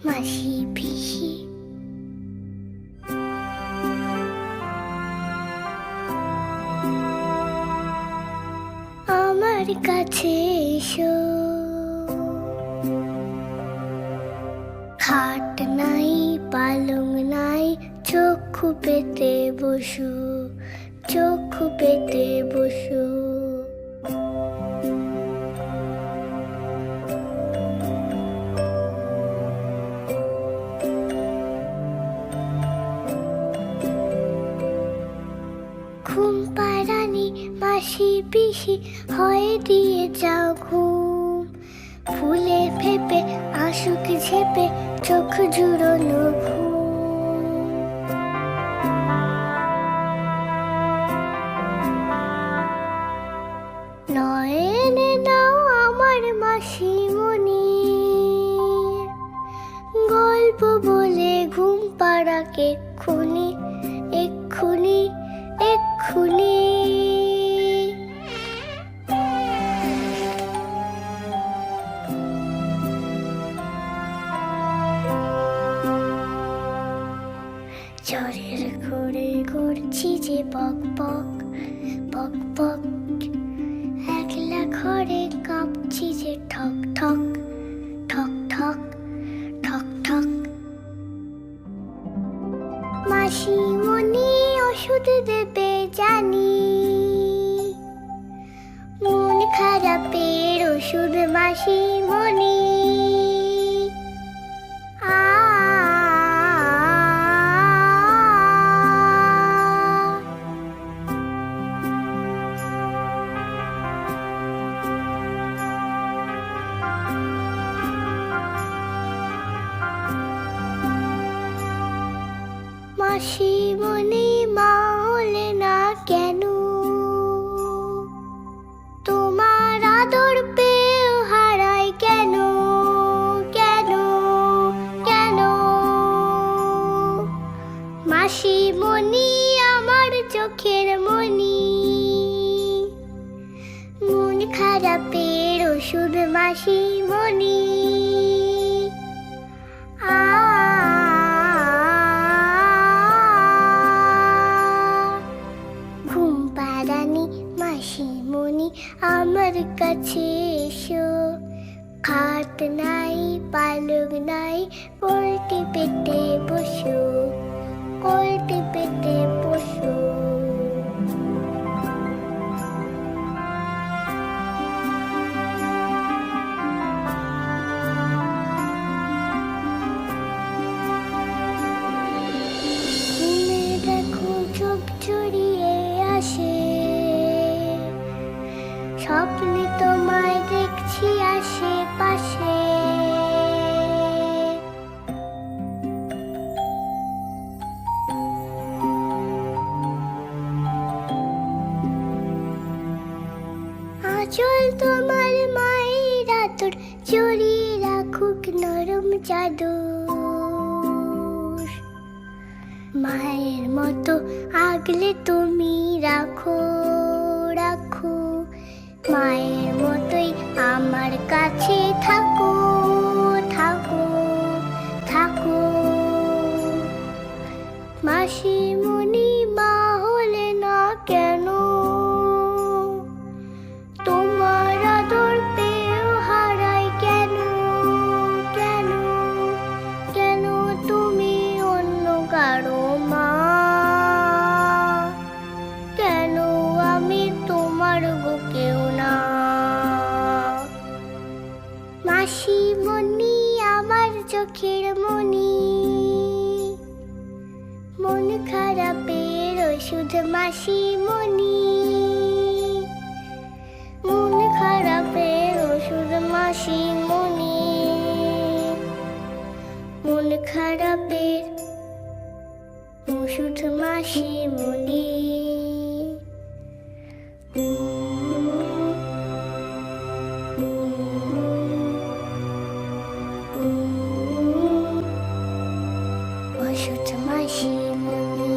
মাসি পিসি আমার কাছে এসো, খাট নাই পালং নাই, চক্ষু পেতে বসো, চক্ষু পেতে বসো। ঘুম পাড়ানি মাসি পিসি হয়ে দিয়ে যাও ঘুম, ফুলে ফেপে আশুক ঝেপে চোখ জুড়োনো ঘুম। নয়নে দাও আমার মাসিমণি, গল্প বলে ঘুম পাড়াকে এক্ষুনি এক্ষুনি এক্ষুনি। ঝড়ের ঘরে ঘুরছি যে বক বক বক বক, একলা ঘরে কাঁপছি যে ঠক ঠক ঠক ঠক ঠক ঠক। মাসিমণি ওষুধ দেবে জানি, মন খারাপের ওষুধ মাসিমণি। মাসিমণি মা হলে না কেন, তোমার আদর পেয়ে হারাই কেন কেন কেন। মাসিমণি আমার চোখের মণি, মন খারাপের ওষুধ মাসিমণি। মাসিমণি আমার কাছে এসো, খাট নাই পালক নাই, কোলটি পেতে বসো, কোলটি পেতে বসো। ঘুমে দেখো চোখ জড়িয়ে আসে, স্বপ্নে তোমায় দেখছি আশেপাশে। আঁচল তোমার মায়ের আদর জড়িয়ে রাখুক নরম চাদর, মায়ের মতো আগলে তুমি রাখো রাখো, মায়ের মতোই আমার কাছে থাকো থাকো থাকো। মাসিমণি মা হলে না কেন, তোমার আদর পেয়েও হারাই কেন কেন কেন। তুমি অন্য কারো মা, কেন আমি তোমার গো কেউ না। মাসিমণি আমার চোখের মণি, মন খারাপের ওষুধ মাসিমণি, মন খারাপের ওষুধ মাসিমণি, মন খারাপের ওষুধ মাসিমণি। ওষুধ মাসিমণি।